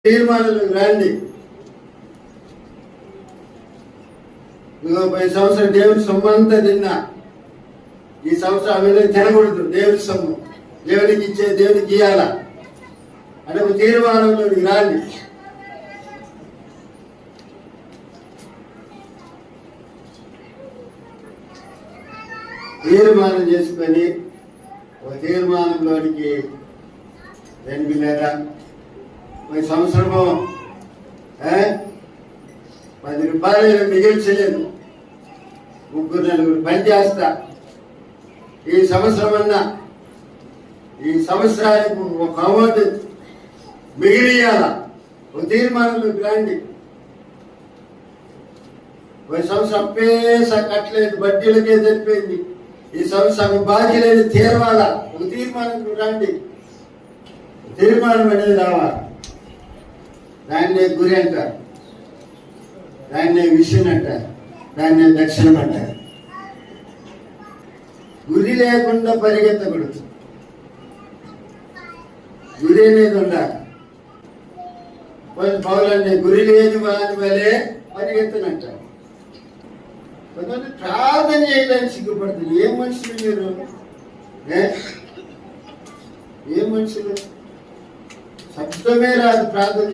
తీర్మానాలకు రండి. పై సంవత్సరం దేవుని సొమ్ము అంతా తిన్నా, ఈ సంవత్సరం ఆమె తినకూడదు. దేవుని సొమ్ము దేవునికి ఇచ్చే, దేవునికి ఇయ్యాల అంటే ఒక తీర్మానంలోకి రండి. తీర్మానం చేసుకొని ఒక తీర్మానంలోనికి రండి. లేదా ఒక సంవత్సరము 10 రూపాయలు మిగిల్చలేదు, 3-4 పని చేస్తా, ఈ సంవత్సరం అన్నా ఈ సంవత్సరానికి ఒక అమౌంట్ మిగిలియాల. ఒక తీర్మానంలోకి రండి. ఒక సంవత్సరం అప్పేసా కట్టలేదు, బడ్డీలకే సరిపోయింది, ఈ సంవత్సరం బాకీ లేదు, తీరవాల. ఒక తీర్మానంలోకి రండి. తీర్మానం అనేది రావాలి. దాన్నే గురి అంటారు, దాన్నే విషయం అంటారు, దాన్నే దక్షిణం అంటారు. గురి లేకుండా పరిగెత్తకూడదు, గురి అనేది ఉండాలి. పౌరులన్నీ గురి లేని వాని వలె పరిగెత్తనంటారు. కొంతమంది ప్రార్థన చేయడానికి సిగ్గుపడుతుంది. ఏం మనుషులు మీరు? ఏం మనుషులు? శబ్దమే రాదు ప్రార్థన.